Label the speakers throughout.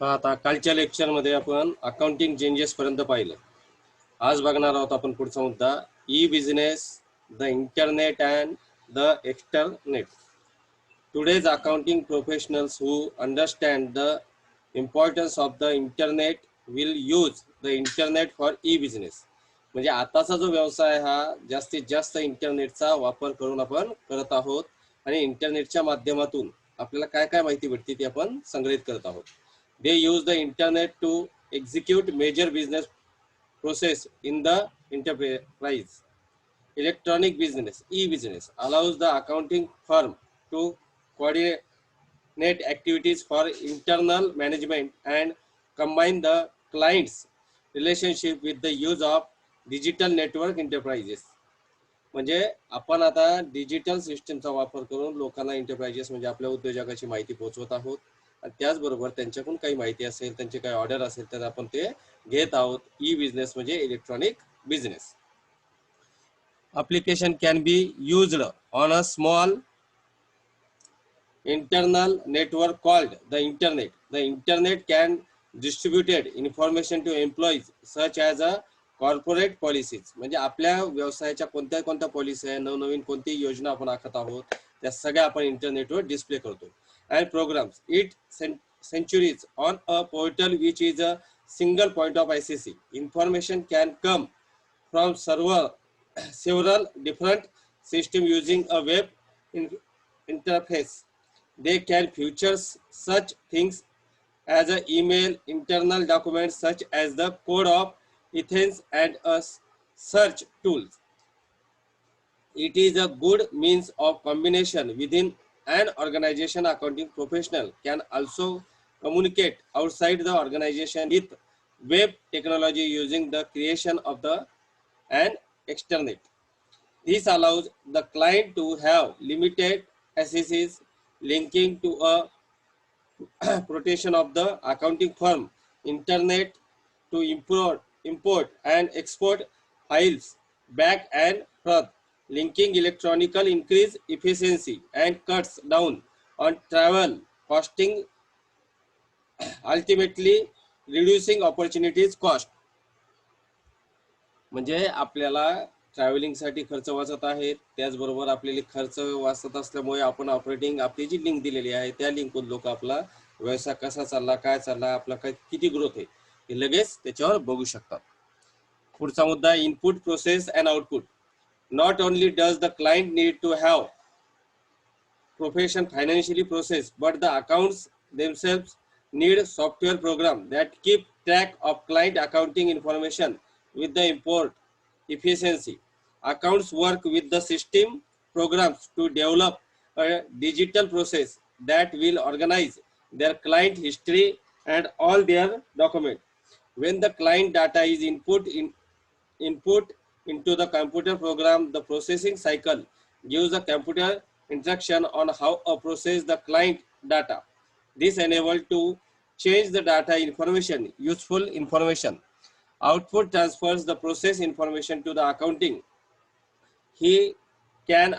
Speaker 1: आता कालच्या लेक्चरमध्ये आपण अकाउंटिंग चेंजेस पर्यंत पाहिलं. आज बघणार आहोत आपण पुढचा मुद्दा, e business, the internet and the extranet. Today's accounting professionals who understand the importance of the internet will use the internet for e-business. म्हणजे आताचा जो व्यवसाय हा जास्तीत जास्त इंटरनेटचा वापर करून आपण करत आहोत आणि इंटरनेटच्या माध्यमातून आपल्याला काय काय माहिती भेटते ती आपण संग्रहित करत आहोत. They use the internet to execute major business process in the enterprise. Electronic business, e-business, allows the accounting firm to coordinate activities for internal management and combine the client's relationship with the use of digital network enterprises. म्हणजे आपण आता digital सिस्टमचा वापर करून लोकांना enterprises म्हणजे आपल्या उद्योजकाची माहिती पोहोचवत आहोत आणि त्याचबरोबर त्यांच्याकडून काही माहिती असेल, त्यांचे काही ऑर्डर असेल तर आपण ते घेत आहोत. ई बिझनेस म्हणजे electronic business. Application can be used on a small internal network called the internet. The internet can distribute information to employees such as a corporate policies. म्हणजे आपल्या व्यवसायाच्या कोणत्या पॉलिसी आहे, नवनवीन कोणती योजना आपण आखत आहोत त्या सगळ्या आपण इंटरनेटवर डिस्प्ले करतो. And programs it centuries on a portal which is a single point of ICC. Information can come from several different systems using a web interface. They can feature such things as an email, internal documents such as the code of ethics and a search tools. It is a good means of combination within an organization. Accounting professional can also communicate outside the organization with web technology using the creation of the and externet. This allows the client to have limited access linking to a protection of the accounting firm internet to import and export files back and forth. Linking electronical increase efficiency and cuts down on travel costing, ultimately reducing opportunities cost. म्हणजे आपल्याला ट्रॅव्हलिंगसाठी खर्च वाचत आहे, त्याचबरोबर आपल्याला खर्च वाचत असल्यामुळे आपण ऑपरेटिंग आपली जी लिंक दिलेली आहे त्या लिंकवरून लोक आपला व्यवसाय कसा चालला, काय चालला, आपला काय किती ग्रोथ आहे हे लगेच त्याच्यावर बघू शकतात. पुढचा मुद्दा, input process and output. Not only does the client need to have profession financially process, but the accounts themselves need software program that keep track of client accounting information with the import efficiency. Accounts work with the system programs to develop a digital process that will organize their client history and all their documents. When the client data is input into the computer program, the processing cycle gives the computer instruction on how to process the client data. This enables to change the data information, useful information. Output transfers the process information to the accounting. He can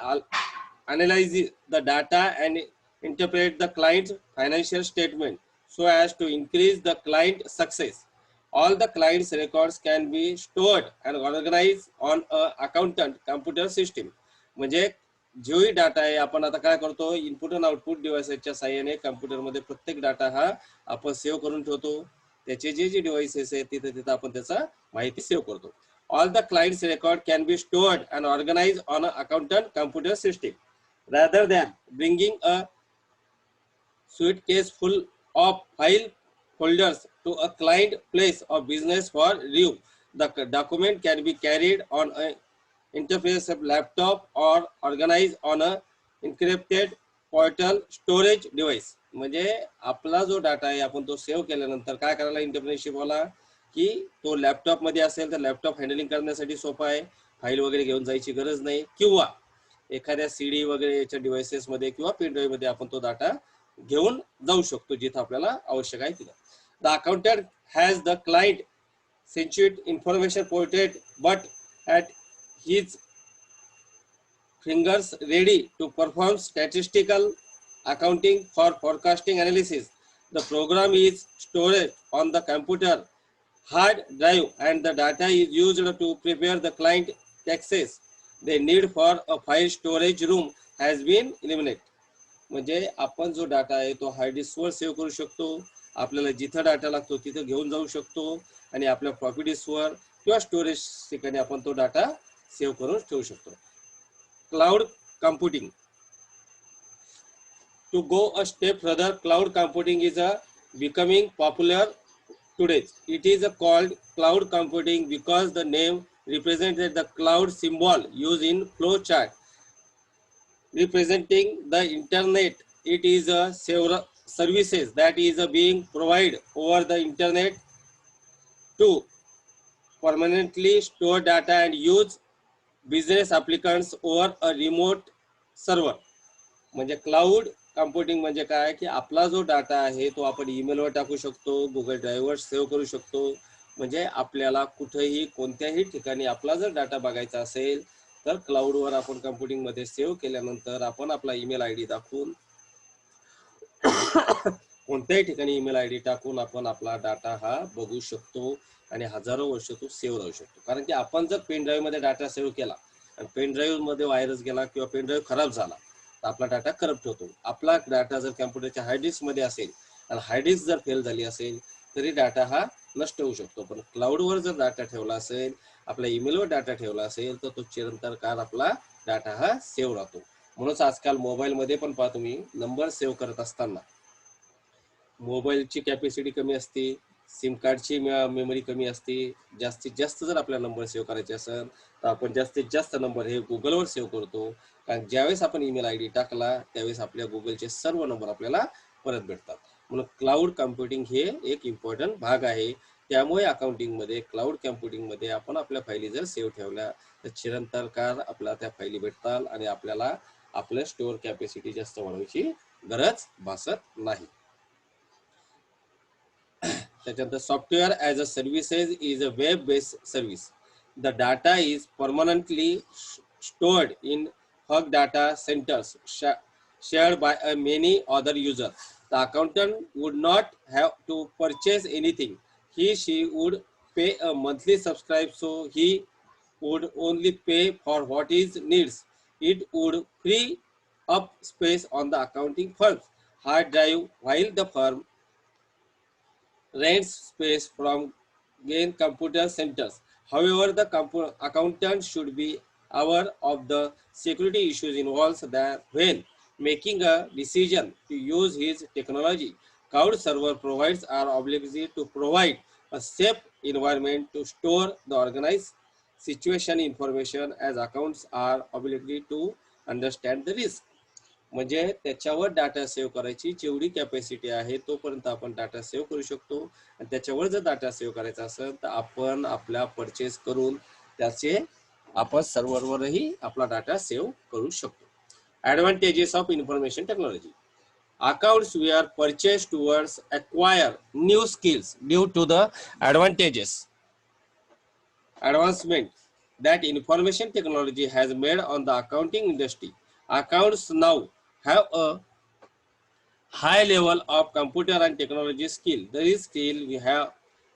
Speaker 1: analyze the data and interpret the client's financial statement so as to increase the client success. All the client's records can be stored and organized on a accountant computer system. म्हणजे जोही data आहे आपण आता काय करतो, input आणि output डिव्हाइसेसच्या साहाय्याने कम्प्युटरमध्ये प्रत्येक डाटा हा आपण सेव्ह करून ठेवतो. त्याचे जे डिव्हाइसेस आहेत तिथे आपण त्याचा माहिती सेव्ह करतो. All the client's record can be stored and organized on an accountant computer system rather than bringing a suitcase full of file folders to a client place of business for review. The document can be carried on an interface of laptop or organized on a encrypted portal storage device. म्हणजे आपला जो data आहे आपण तो save केल्यानंतर काय करायला इंटरप्रेन्योरशिपवाला की तो लॅपटॉप मध्ये असेल तर लॅपटॉप हँडलिंग करण्यासाठी सोपा आहे, फाईल वगैरे घेऊन जायची गरज नाही, किंवा एखाद्या सीडी वगैरे याच्या डिव्हाइसेस मध्ये किंवा पेन ड्राईव्ह मध्ये आपण तो डाटा घेऊन जाऊ शकतो जिथे आपल्याला आवश्यक आहे तिथे. The accountant has the client sensitive information ported but at his fingers ready to perform statistical accounting for forecasting analysis. The program is stored on the computer hard drive and the data is used to prepare the client access. The need for a file storage room has been eliminated. म्हणजे आपण जो data आहे तो hard डिस्कवर save करू शकतो, आपल्याला जिथं data लागतो तिथं घेऊन जाऊ शकतो आणि आपल्या फ्लॉपी डिस्कवर किंवा स्टोरेज ठिकाणी आपण तो डाटा सेव्ह करून ठेवू शकतो. Cloud computing. To go a step further, cloud computing is becoming popular today. It is called cloud computing because the name represented the cloud symbol used in flow chart representing the internet. It is a services that is being provided over the internet to permanently store data and use business applicants over a remote server. म्हणजे cloud computing म्हणजे काय की आपला जो data आहे तो आपण ईमेलवर टाकू शकतो, गुगल ड्राईव्हवर सेव्ह करू शकतो. म्हणजे आपल्याला कुठेही कोणत्याही ठिकाणी आपला जर डाटा बघायचा असेल तर क्लाउडवर आपण कम्प्युटिंग मध्ये सेव्ह केल्यानंतर आपण आपला ईमेल आय डी टाकून कोणत्याही ठिकाणी ईमेल आय डी टाकून आपण आपला डाटा हा बघू शकतो आणि हजारो वर्ष तो सेव्ह राहू शकतो. कारण की आपण जर पेन ड्राईव्ह मध्ये डाटा सेव्ह केला आणि पेन ड्राईव्ह मध्ये व्हायरस गेला किंवा पेन ड्राईव्ह खराब झाला तर आपला डाटा करप्ट होतो. आपला डाटा जर कम्प्युटरच्या हार्ड डिस्क मध्ये असेल आणि हार्ड डिस्क जर फेल झाली असेल तरी डाटा हा नष्ट होऊ शकतो. पण क्लाउडवर जर डाटा ठेवला असेल, आपल्या ईमेलवर डाटा ठेवला असेल तर तो चिरंतन काळ आपला डाटा हा सेव्ह राहतो. म्हणूनच आजकाल मोबाईलमध्ये पण पहा तुम्ही नंबर सेव्ह करत असताना मोबाईलची कॅपॅसिटी कमी असते, सिम कार्डची मेमरी कमी असते. जास्तीत जास्त जर आपल्याला नंबर सेव्ह करायचे असेल तर आपण जास्तीत जास्त नंबर हे गुगलवर सेव्ह करतो. कारण ज्यावेळेस आपण ईमेल आय डी टाकला त्यावेळेस आपल्या गुगलचे सर्व नंबर आपल्याला परत भेटतात. म्हणून क्लाउड कम्प्युटिंग हे एक इम्पॉर्टंट भाग आहे. त्यामुळे अकाउंटिंग मध्ये क्लाउड कम्प्युटिंग मध्ये आपण आपल्या फायली जर सेव्ह ठेवल्या तर चिरंतन काळ आपल्याला त्या फायली भेटतात आणि आपल्याला आपलं स्टोअर कॅपॅसिटी जास्त वाढवायची गरज भासत नाही. त्याच्यानंतर software as a services is a web based service. The data is permanently stored in Hug data centers shared by many other users. The accountant would not have to purchase anything. She would pay a monthly subscribe, so he would only pay for what is needs. It would free up space on the accounting firm's hard drive while the firm rents space from gain computer centers. However, the accountant should be aware of the security issues involved that when making a decision to use his technology. Cloud server provides are obligated to provide a safe environment to store the organized situation information as accounts are obligated to understand the risk. म्हणजे त्याच्यावर data save करायची जेवढी capacity आहे तोपर्यंत आपण data save करू शकतो. आणि त्याच्यावर जर डाटा सेव्ह करायचा असेल तर आपण आपल्या परचेस करून त्याचे आपण सर्व्हरवरही आपला डाटा सेव्ह करू शकतो. Advantages of information technology. Accounts were purchased towards acquire new skills due to the advancement that information technology has made on the accounting industry. Accounts now have a high level of computer and technology skill. This skill we have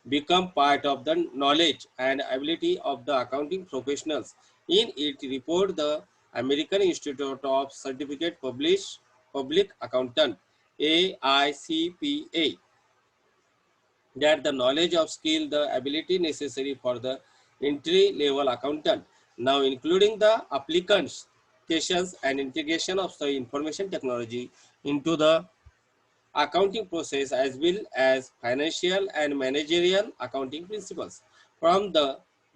Speaker 1: become part of the knowledge and ability of the accounting professionals. In it report the American Institute of Certificate Public Accountant AICPA that the knowledge of skill, the ability necessary for the entry level accountant, now including the applicants, and integration of the information technology into the accounting process as well as financial and managerial accounting principles. From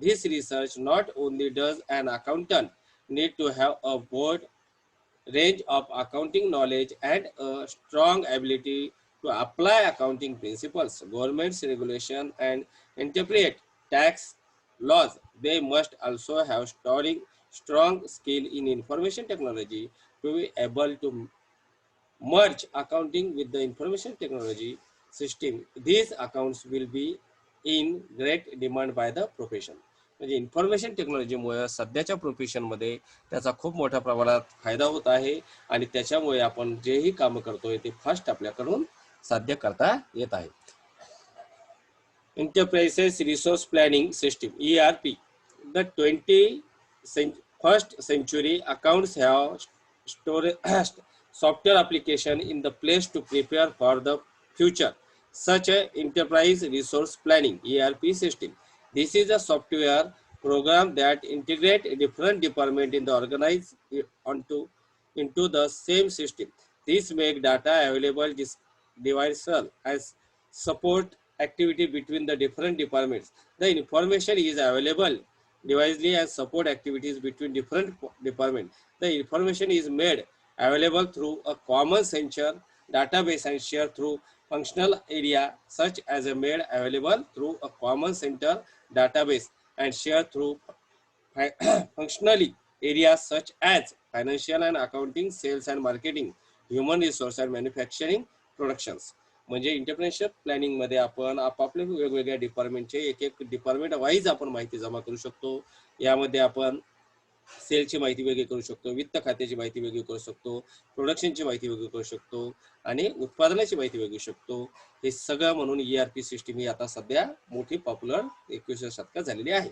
Speaker 1: this research, not only does an accountant need to have a broad range of accounting knowledge and a strong ability to apply accounting principles, government's regulation, and interpret tax laws. They must also have strong skill in information technology to be able to merge accounting with the information technology system. These accounts will be in great demand by the profession. म्हणजे information टेक्नॉलॉजीमुळे सध्याच्या प्रोफेशनमध्ये त्याचा खूप मोठ्या प्रमाणात फायदा होत आहे आणि त्याच्यामुळे आपण जेही कामं करतोय ते फास्ट आपल्याकडून साध्य करता येत आहे. Enterprises Resource Planning System ERP. The 21st century accounts have storage software application in the place to prepare for the future, such as enterprise resource planning ERP system. This is a software program that integrate different department in the organize onto into the same system. This make data available devices as support activity between the different departments. The information is available devisely as support activities between different departments. The information is made available through a common center database and shared through functional area such as a made available through a common center database and shared through functionally areas such as financial and accounting, sales and marketing, human resource and manufacturing productions. म्हणजे entrepreneurship planning मध्ये आपण आपापल्या वेगवेगळ्या डिपार्टमेंटचे एक एक department wise आपण माहिती जमा करू शकतो. यामध्ये आपण सेलची माहिती वेगळी करू शकतो, वित्त खात्याची माहिती वेगळी करू शकतो, प्रोडक्शनची माहिती वेगळी करू शकतो आणि उत्पादनाची माहिती वेगळी शकतो. हे सगळं म्हणून ERP सिस्टीम ही आता सध्या मोठी पॉप्युलर 21व्या शतकात झालेली आहे.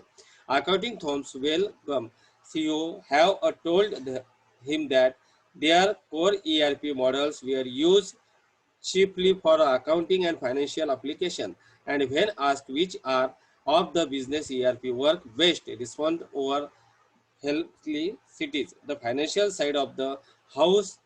Speaker 1: Accounting firms welcome CEO have told him that their core ERP models were used chiefly for accounting and financial application, and when asked which are of the business ERP work best, respond over healthily cities. The financial side of the house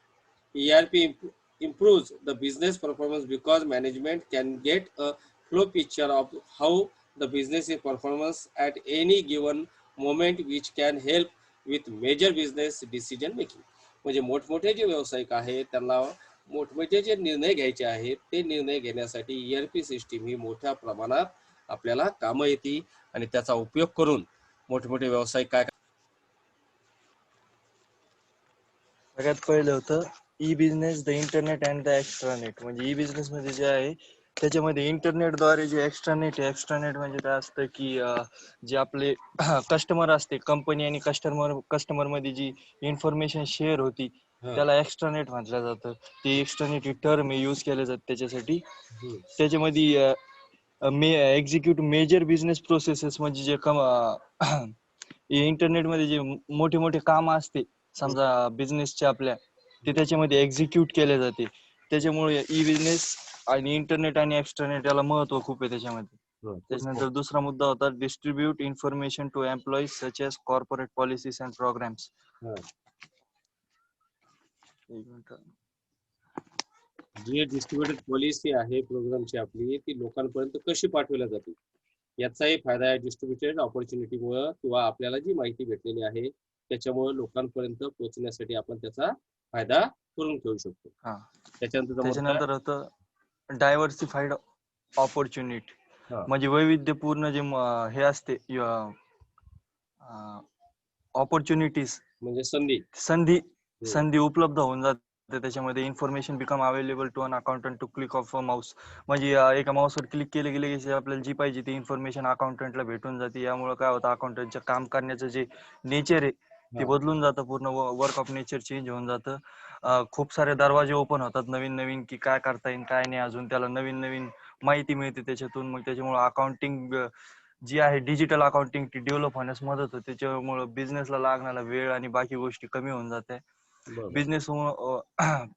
Speaker 1: ERP improves the business performance because management can get a flow picture of how the business is performance at any given moment, which can help with major business decision making. म्हणजे मोठमोठे जे व्यावसायिक आहेत त्यांना मोठमोठे जे निर्णय घ्यायचे आहेत ते निर्णय घेण्यासाठी ERP सिस्टीम ही मोठ्या प्रमाणात आपल्याला कामं येते आणि त्याचा उपयोग करून मोठमोठे व्यावसायिक काय
Speaker 2: सगळ्यात पहिलं होतं E business, the internet and the extranet. म्हणजे ई बिझनेस मध्ये जे आहे त्याच्यामध्ये इंटरनेटद्वारे जे एक्स्ट्रानेट आहे, एक्स्ट्रानेट म्हणजे काय असतं की जे आपले कस्टमर असते, कंपनी आणि कस्टमर मध्ये जी इन्फॉर्मेशन शेअर होती त्याला एक्स्ट्रानेट म्हटलं जातं. ते एक्स्ट्रानेट ही टर्म यूज केले जाते त्याच्यासाठी. त्याच्यामध्ये एक्झिक्यूट मेजर बिझनेस प्रोसेसेस म्हणजे जे इंटरनेट मध्ये जे मोठे मोठे काम असते समजा बिझनेसचे आपल्या, ते त्याच्यामध्ये एक्झिक्यूट केले जाते. त्याच्यामुळे ई बिझनेस आणि इंटरनेट आणि एक्स्ट्रानेट याला महत्व खूप आहे त्याच्यामध्ये. त्याच्यानंतर दुसरा मुद्दा होता distribute information to employees such as corporate policies and programs.
Speaker 1: जी डिस्ट्रीब्युटेड पॉलिसी आहे प्रोग्रामची आपली ती लोकांपर्यंत कशी पाठवल्या जाते याचाही फायदा आहे डिस्ट्रीब्युटेड ऑपॉर्च्युनिटीमुळे किंवा आपल्याला जी माहिती भेटलेली आहे त्याच्यामुळे लोकांपर्यंत पोहोचण्यासाठी आपण त्याचा फायदा करून ठेवू शकतो.
Speaker 2: त्याच्यानंतर होतं डायव्हर्सिफाईड ऑपॉर्च्युनिटी. म्हणजे वैविध्यपूर्ण जे हे असते ऑपॉर्च्युनिटीज म्हणजे संधी उपलब्ध होऊन जाते. त्याच्यामध्ये information become available to an accountant to click of a mouse. म्हणजे एका माऊसवर क्लिक केले गेले की आपल्याला जी पाहिजे ती इन्फॉर्मेशन अकाउंटंटला भेटून जाते. यामुळे काय होतं अकाउंटंटचं काम करण्याचं जे नेचर आहे ते बदलून जातं, पूर्ण वर्क ऑफ नेचर चेंज होऊन जातं. खूप सारे दरवाजे ओपन होतात नवीन नवीन की काय करता येईल काय नाही, अजून त्याला नवीन नवीन माहिती मिळते त्याच्यातून. मग त्याच्यामुळे अकाउंटिंग जी आहे डिजिटल अकाउंटिंग ती डेव्हलप होण्यास मदत होते. त्याच्यामुळे बिझनेसला लागणारा वेळ आणि बाकी गोष्टी कमी होऊन जाते. बिझनेस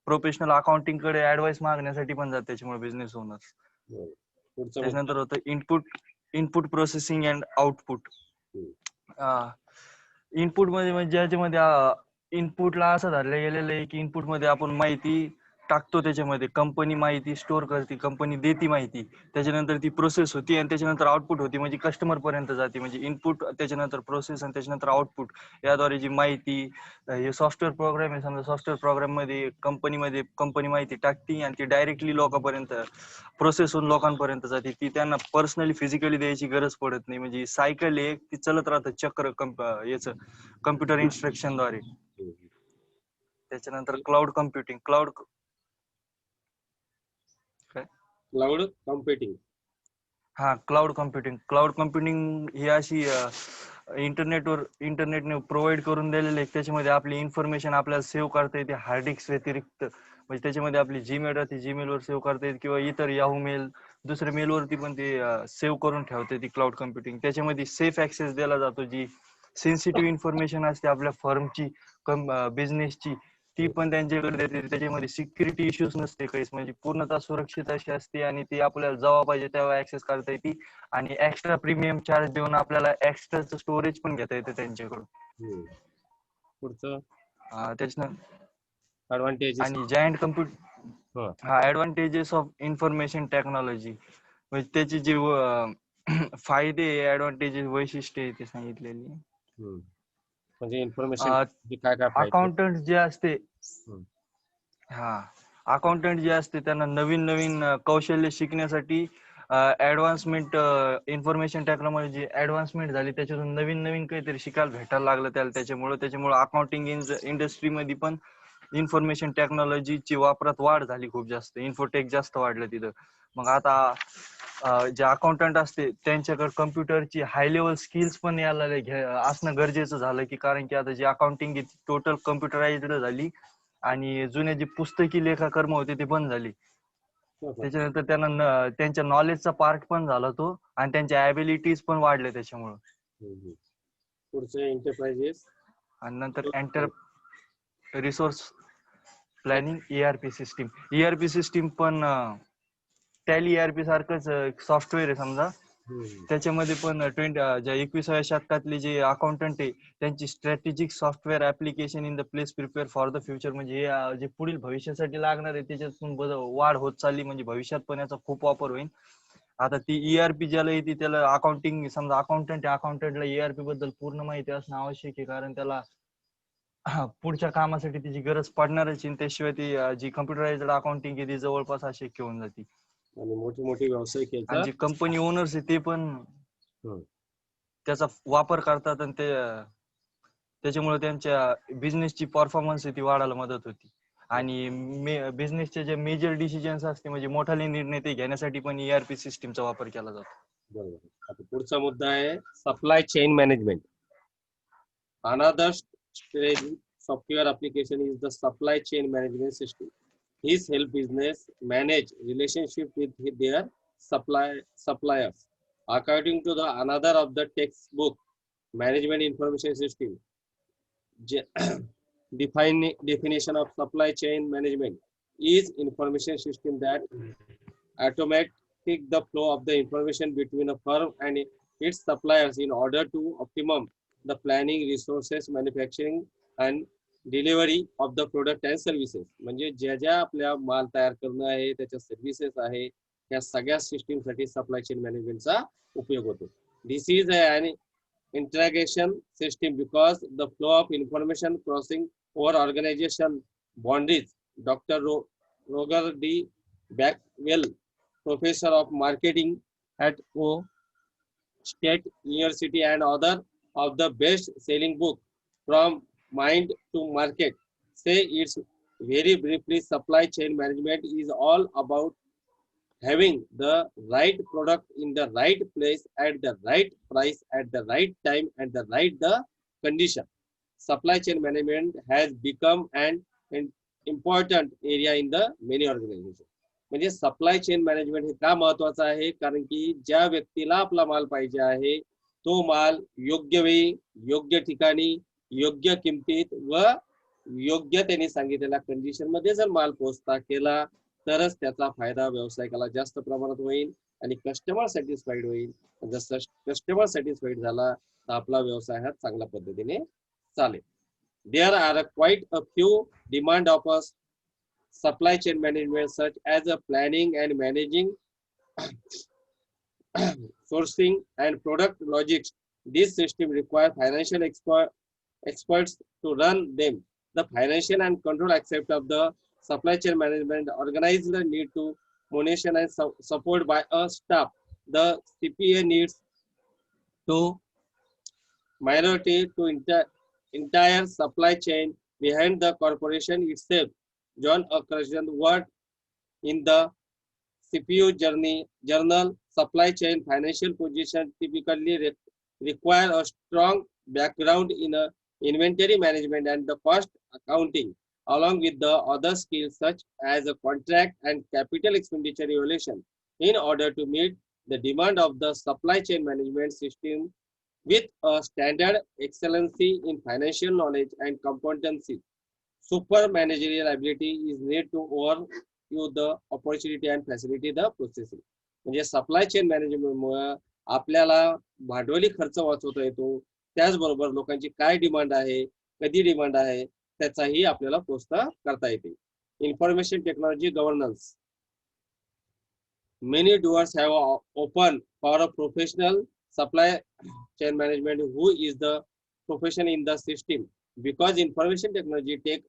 Speaker 2: प्रोफेशनल अकाउंटिंग कडे ऍडवाइस मागण्यासाठी पण जाते त्याच्यामुळे बिझनेस ओनर. त्याच्यानंतर होतं input processing and output. Input म्हणजे ज्याच्यामध्ये इनपुटला असं धरलं गेलेलं आहे की इनपुट मध्ये आपण माहिती टाकतो, त्याच्यामध्ये कंपनी माहिती स्टोअर करते, कंपनी देती माहिती, त्याच्यानंतर ती प्रोसेस होती आणि त्याच्यानंतर आउटपुट होती म्हणजे कस्टमर पर्यंत जाते. म्हणजे इनपुट, त्याच्यानंतर प्रोसेस आणि त्याच्यानंतर आउटपुट, याद्वारे जी माहिती हे सॉफ्टवेअर प्रोग्राम आहे. समजा सॉफ्टवेअर प्रोग्राम मध्ये कंपनी माहिती टाकते आणि ती डायरेक्टली लोकांपर्यंत प्रोसेस होऊन लोकांपर्यंत जाते. ती त्यांना पर्सनली फिजिकली द्यायची गरज पडत नाही. म्हणजे सायकल आहे ती चालत राहतं चक्र याचं कम्प्युटर इन्स्ट्रक्शन द्वारे. त्याच्यानंतर क्लाउड कम्प्युटिंग. क्लाउड कम्प्युटिंग ही अशी इंटरनेटने प्रोव्हाइड करून दिलेले आहे. त्याच्यामध्ये आपली इन्फॉर्मेशन आपल्याला सेव्ह करता येते हार्ड डिस्क व्यतिरिक्त. म्हणजे त्याच्यामध्ये आपली जीमेल राहते, जीमेलवर सेव्ह करता येते किंवा इतर याहू मेल दुसऱ्या मेलवरती पण ते सेव्ह करून ठेवता येते क्लाउड कम्प्युटिंग. त्याच्यामध्ये सेफ ऍक्सेस दिला जातो. जी सेन्सिटिव्ह इन्फॉर्मेशन असते आपल्या फर्मची, बिझनेसची, ती पण त्यांच्याकडे देते. त्याच्यामध्ये सिक्युरिटी इश्यूज नसते काहीच, म्हणजे पूर्णतः सुरक्षित अशी असते आणि ती आपल्याला जेव्हा पाहिजे तेव्हा ऍक्सेस करता येते. आणि एक्स्ट्रा प्रीमियम चार्ज देऊन आपल्याला एक्स्ट्राचं स्टोरेज पण घेता येते त्यांच्याकडून.
Speaker 1: पुढचं
Speaker 2: त्याच्यानंतर
Speaker 1: ऍडव्हान्टेजेस.
Speaker 2: आणि जायंट कम्प्युट हा ऍडव्हान्टेजेस ऑफ इन्फॉर्मेशन टेक्नॉलॉजी, म्हणजे त्याची जी फायदे ऍडव्हान्टेजेस वैशिष्ट्य आहे ते सांगितलेली.
Speaker 1: म्हणजे इन्फॉर्मेशन काय काय फायदे.
Speaker 2: अकाउंटंट जे असते, अकाउंटंट जे असते त्यांना नवीन नवीन कौशल्य शिकण्यासाठी ऍडव्हान्समेंट, इन्फॉर्मेशन टेक्नॉलॉजी ऍडव्हान्समेंट झाली, त्याच्यातून नवीन नवीन काहीतरी शिकायला भेटायला लागलं त्याला. त्याच्यामुळे अकाउंटिंग इंडस्ट्रीमध्ये पण इन्फॉर्मेशन टेक्नॉलॉजीची वापरात वाढ झाली खूप जास्त. इन्फोटेक जास्त वाढलं तिथं. मग आता जे अकाउंटंट असते त्यांच्याकडे कम्प्युटरची हाय लेवल स्किल्स पण यायला असणं गरजेचं झालं, की कारण की आता जी अकाउंटिंग टोटल कम्प्युटराइज्ड झाली आणि जुने जे पुस्तकी लेखाकर्म होते ते बंद झाले. त्याच्यानंतर त्यांना त्यांच्या नॉलेजचा पार्ट पण झाला तो आणि त्यांच्या ऍबिलिटीज पण वाढल्या त्याच्यामुळे.
Speaker 1: पुढचे एंटरप्राइजेस
Speaker 2: आणि नंतर resource planning, ERP system. ERP system पण टॅली ERP सारखंच सॉफ्टवेअर आहे समजा. त्याच्यामध्ये पण ज्या 21व्या शतकातले जे अकाउंटंट आहे त्यांची strategic software application in the place prepare for the future, म्हणजे जे पुढील भविष्यासाठी लागणार आहे त्याच्यातून वाढ होत चालली, म्हणजे भविष्यात पण याचा खूप वापर होईल. आता ती ERP ज्याला येते त्याला अकाउंटिंग, समजा अकाउंटंट आहे, अकाउंटंटला ERP बद्दल पूर्ण माहिती असणं आवश्यक आहे, कारण त्याला पुढच्या कामासाठी त्याची गरज पडणारच आहे. त्याशिवाय ती जी कम्प्युटराइज्ड अकाउंटिंग आहे ती जवळपास अशक्य होऊन जाते.
Speaker 1: आणि मोठे मोठे व्यावसायिक
Speaker 2: आणि जे कंपनी ओनर्स आहे ते पण त्याचा वापर करतात आणि त्याच्यामुळे त्यांच्या बिझनेसची परफॉर्मन्स ती वाढायला मदत होती. आणि बिझनेसचे जे मेजर डिसिजन्स असते, म्हणजे मोठाले निर्णय ते घेण्यासाठी पण ERP सिस्टीमचा वापर केला जातो.
Speaker 1: बरोबर. आता पुढचा मुद्दा आहे supply chain management. Another software application is the supply chain management system. This help business manage relationship with their suppliers. According to the another of the textbook management information system, definition of supply chain management is information system that automate the flow of the information between a firm and its suppliers in order to optimum the planning, resources, manufacturing and delivery of the product and services. म्हणजे ज्या आपल्या माल तयार करणं आहे, त्याच्या services आहे, या सगळ्या सिस्टीमसाठी सप्लाय चेन मॅनेजमेंटचा उपयोग होतो. This is an interaction system because the flow of information crossing over organisation boundaries. Doctor Roger D Blackwell, professor of marketing at State University and author of the best-selling book From Mind to Market, say it's very briefly, supply chain management is all about having the right product in the right place at the right price at the right time and the right condition. Supply chain management has become an important area in the many organizations. म्हणजे supply chain management हे का महत्वाचं आहे, कारण की ज्या व्यक्तीला आपला माल पाहिजे आहे तो माल योग्य वेळी, योग्य ठिकाणी, योग्य किमतीत व योग्य त्यांनी सांगितलेल्या कंडिशन मध्ये जर माल पोहोचता केला तरच त्याचा फायदा व्यावसायिकाला जास्त प्रमाणात होईल आणि कस्टमर सॅटिस्फाईड होईल. जसं कस्टमर सॅटिस्फाईड झाला तर आपला व्यवसाय हा चांगल्या पद्धतीने चालेल. There are quite a few demand of a supply chain management such as a planning and managing, sourcing and product logistics. This system requires financial experts to run them. The financial and control aspect of the supply chain management organized need to monitor and support by a staff. The CPA needs to minority to entire supply chain behind the corporation itself. John Occursion word in the CPU journal, supply chain financial position typically require a strong background in inventory management and the cost accounting, along with the other skills such as a contract and capital expenditure evaluation, in order to meet the demand of the supply chain management system with a standard excellency in financial knowledge and competency. Super managerial ability is needed to overview the opportunity and facilitate the processing. म्हणजे supply chain मॅनेजमेंटमुळे आपल्याला भांडवली खर्च वाचवता येतो, त्याचबरोबर लोकांची काय demand आहे, कधी डिमांड आहे, त्याचाही आपल्याला प्रोत्साहन करता येते. Information technology governance. Many doors have opened for a professional supply chain management who is the profession in the system, because information technology take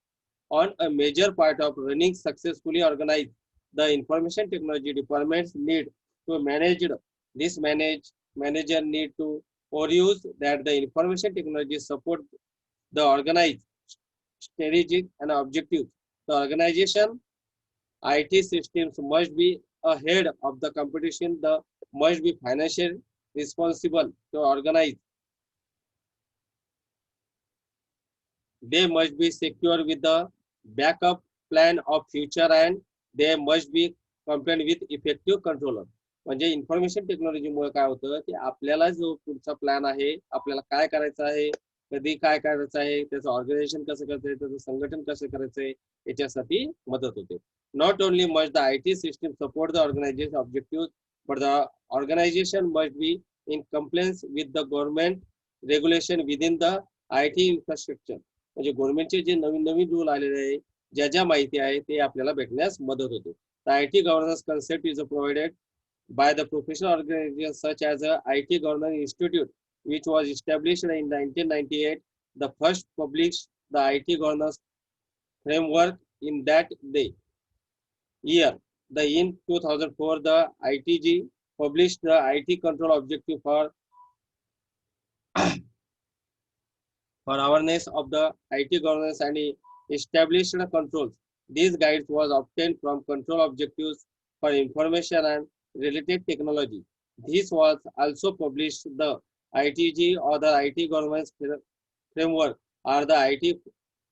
Speaker 1: on a major part of running successfully organized. The information technology departments need to manage this manager need to or use that the information technology support the organized strategic and objectives. The organization IT systems must be ahead of the competition. The must be financially responsible to organize. They must be secure with the backup plan of future, and they must be compliant with effective controller. म्हणजे information टेक्नॉलॉजीमुळे काय होतं की आपल्याला जो पुढचा plan आहे, आपल्याला काय करायचं आहे, कधी काय करायचं आहे, त्याचं ऑर्गनायझेशन कसं करायचं आहे, त्याचं संघटन कसं करायचं आहे, याच्यासाठी मदत होते. Not only must the IT system support the organization objectives, but the organization must be in compliance with the government regulation within the IT infrastructure. म्हणजे गव्हर्नमेंटचे जे नवीन नवीन रूल आलेले आहे, ज्या ज्या माहिती आहे ते आपल्याला भेटण्यास मदत होते. The IT governance concept is provided by the professional organizations such as the IT Governance Institute, which was established in 1998. The first published the IT governance framework in that year. In 2004, the ITG published the IT control objective for awareness of the IT governance and established controls. These guides was obtained from control objectives for information and related technology. This was also published the ITG or the IT governance framework or the IT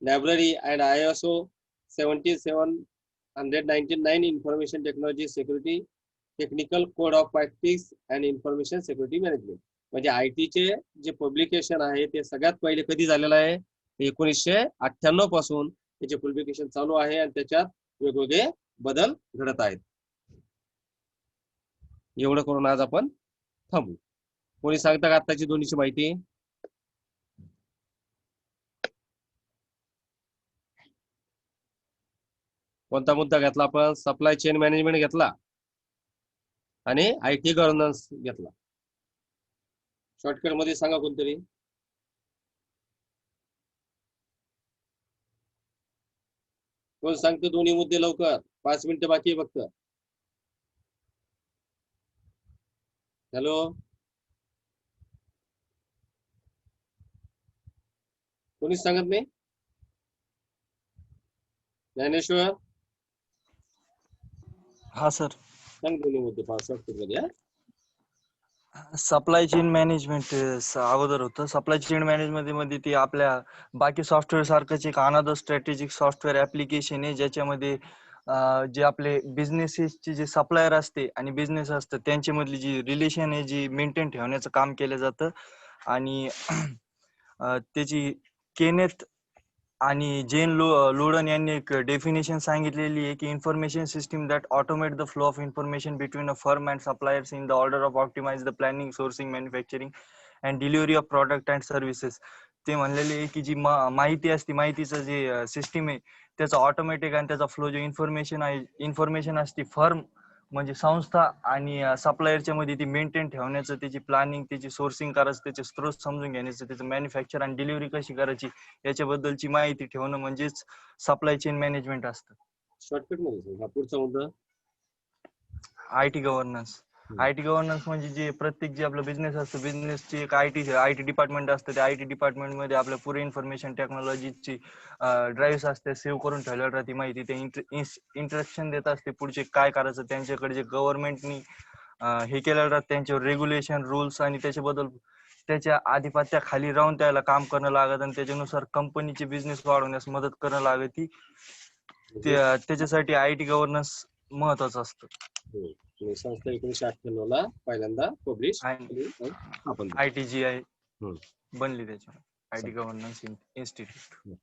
Speaker 1: library and ISO 17799 information technology security technical code of practice and information security management. म्हणजे आयटीचे जे publication आहे ते सगळ्यात पहिले कधी झालेलं आहे, 1998 पासून त्याचे पब्लिकेशन चालू आहे आणि त्याच्यात वेगवेगळे बदल घडत आहेत. एवढं करून आज आपण थांबू. कोणी सांगता का आताची दोन्हीची माहिती? कोणता मुद्दा घेतला आपण? सप्लाय चेन मॅनेजमेंट घेतला आणि आयटी गव्हर्नन्स घेतला. शॉर्टकट मध्ये सांगा कोणतरी. कोण सांगतो दोन्ही मुद्दे लवकर? 5 मिनिटं बाकी आहे फक्त. हॅलो, कोणीच सांगत नाही? ज्ञानेश्वर
Speaker 2: हा सर,
Speaker 1: सांग दोन्ही मुद्दे 5 शॉर्टकट मध्ये.
Speaker 2: सप्लाय चेन मॅनेजमेंट अगोदर होतं. सप्लाय चेन मॅनेजमेंट मध्ये ते आपल्या बाकी सॉफ्टवेअर सारखंच एक अनदर स्ट्रॅटेजिक सॉफ्टवेअर ऍप्लिकेशन आहे, ज्याच्यामध्ये जे आपले बिझनेसेसचे जे सप्लायर असते आणि बिझनेस असतं त्यांच्यामधली जी रिलेशन आहे जी मेंटेन ठेवण्याचं काम केलं जातं. आणि त्याची केनेथ आणि जेन लोडन यांनी एक डेफिनेशन सांगितलेली आहे की information system that automate the flow of information between a firm and suppliers in the order of optimize the planning, sourcing, manufacturing and delivery of product and services. ते म्हणलेले आहे की जी माहिती असते, माहितीचं जे सिस्टीम आहे त्याचा ऑटोमॅटिक आणि त्याचा फ्लो जो इन्फॉर्मेशन असते फर्म म्हणजे संस्था आणि सप्लायरच्या मध्ये ती मेंटेन ठेवण्याचं, त्याची प्लॅनिंग, त्याची सोर्सिंग करायचं, त्याचे स्त्रोत समजून घेण्याचं, त्याचं मॅन्युफॅक्चर आणि डिलिव्हरी कशी करायची याच्याबद्दलची माहिती ठेवणं म्हणजेच सप्लाय चेन मॅनेजमेंट असतं.
Speaker 1: शॉर्टकट मध्ये पुढचा मुद्दा
Speaker 2: आयटी गव्हर्नन्स. आयटी गव्हर्नन्स म्हणजे जे प्रत्येक जे आपलं बिझनेस असतं, बिझनेसची एक आयटी डिपार्टमेंट असतं. त्या आयटी डिपार्टमेंट मध्ये आपल्या पुरे इन्फॉर्मेशन टेक्नॉलॉजीची ड्राईव्ह असते, सेव्ह करून ठेवलेली राहते माहिती. ते इंस्ट्रक्शन देत असते पुढचे काय करायचं. त्यांच्याकडे जे गव्हर्नमेंटनी हे केलेलं राहतं, त्यांच्यावर रेग्युलेशन, रूल्स आणि त्याच्याबद्दल त्याच्या आधिपत्याखाली राहून त्याला काम करणं लागत आणि त्याच्यानुसार कंपनीचे बिझनेस वाढवण्यास मदत करणं लागते. त्याच्यासाठी IT गव्हर्नन्स महत्वाचं असतं.
Speaker 1: संस्था 1998 ला पहिल्यांदा पब्लिश आपण
Speaker 2: ITGI बनली त्याच्यामुळे IT गव्हर्नन्स इन्स्टिट्यूट.